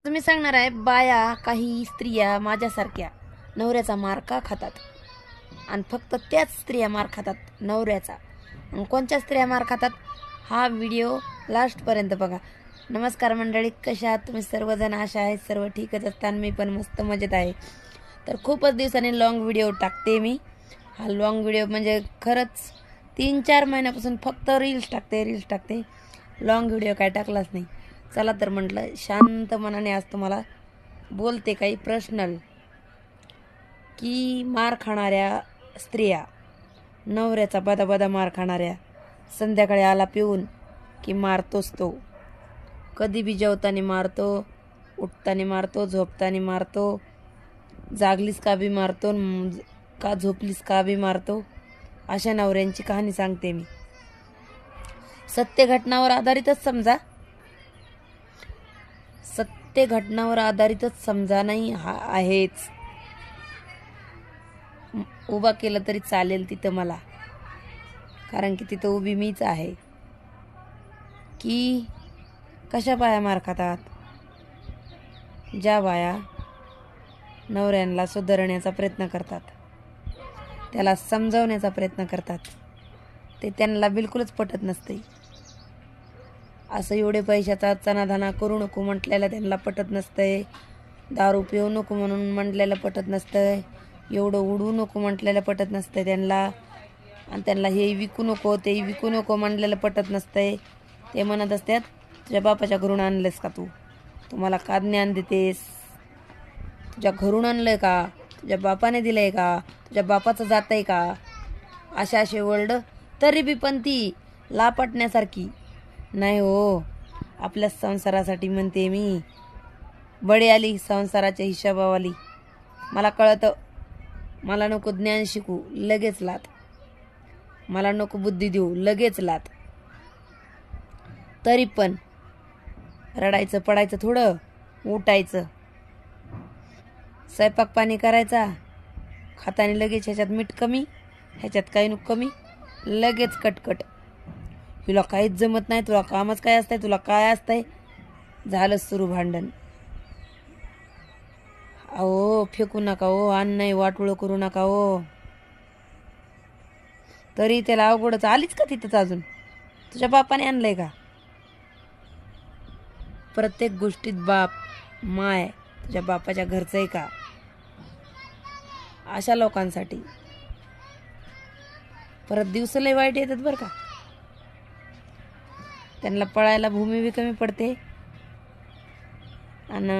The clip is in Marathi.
तुम्ही सांगणार आहे बाया काही स्त्रिया माझ्यासारख्या नवऱ्याचा मार का खातात आणि फक्त त्याच स्त्रिया मार खातात नवऱ्याचा. कोणत्या स्त्रिया मार खातात हा व्हिडिओ लास्टपर्यंत बघा. नमस्कार मंडळी, कशा आहात तुम्ही सर्वजण? आशा आहे सर्व ठीकच असताना मी पण मस्त मजेत आहे. तर खूपच दिवसांनी लॉंग व्हिडिओ टाकते मी. हा लॉंग व्हिडिओ म्हणजे खरंच 3-4 महिन्यापासून फक्त रील्स टाकते. लॉंग व्हिडिओ काय टाकलाच नाही. चला तर म्हटलं शांत मनाने आज तुम्हाला बोलते काही पर्सनल, की मार खाणाऱ्या स्त्रिया, नवऱ्याचा बदा मार खाणाऱ्या, संध्याकाळी आला पिऊन की मारतोच तो. कधी बी जेवताना मारतो, उठताना मारतो, झोपताना मारतो, जागलीस का बी मारतो, का झोपलीस का बी मारतो. अशा नवऱ्यांची कहाणी सांगते मी. सत्य घटनावर आधारितच समजा नाही आहेच. उभा केलं तरी चालेल तिथं मला, कारण की तिथं उभी मीच आहे. की कशा बाया मार खातात? ज्या बाया नवऱ्यांना सुधारण्याचा प्रयत्न करतात, त्याला समजावण्याचा प्रयत्न करतात, ते त्यांना बिलकुलच पटत नसते. असं एवढे पैशाचा चनाधना करू नको म्हटल्याला त्यांना पटत नसतंय. दारू पिऊ नको म्हणून म्हटल्याला पटत नसतंय. एवढं उडवू नको म्हटल्याला पटत नसतंय त्यांना. आणि त्यांना हे विकू नको ते विकू नको म्हटल्याला पटत नसतंय. ते म्हणत असतात, तुझ्या बापाच्या घरून आणलंस का तुम्हाला का ज्ञान देतेस? तुझ्या घरून आणलंय का? तुझ्या बापाने दिलंय का? तुझ्या बापाचं जात आहे का? असे वर्ड. तरी बी पण ती लापटण्यासारखी नाही हो. आपल्या संसारासाठी म्हणते मी. बडी आली संसाराच्या हिशोबावाली. मला कळतं. मला नको ज्ञान शिकू, लगेच लात. मला नको बुद्धी देऊ, लगेच लात. तरी पण रडायचं, पडायचं, थोडं उठायचं, स्वयंपाक पाणी करायचा, खाताना लगेच ह्याच्यात मीठ कमी, ह्याच्यात काही नको कमी, लगेच कटकट. तुला काहीच जमत नाही, तुला कामच काय असतंय, तुला काय असतंय, झालं सुरू भांडण. अहो फेकू नका हो, अन्न वाटोळं करू नका हो. तरी त्याला अवघडच. आलीच का तिथंच अजून? तुझ्या बापाने आणलंय का? प्रत्येक गोष्टीत बाप माय तुझ्या बापाच्या घरचं आहे का? अशा लोकांसाठी परत दिवस लय वाईट येतात बरं का. त्यांना पळायला भूमी बी कमी पडते आणि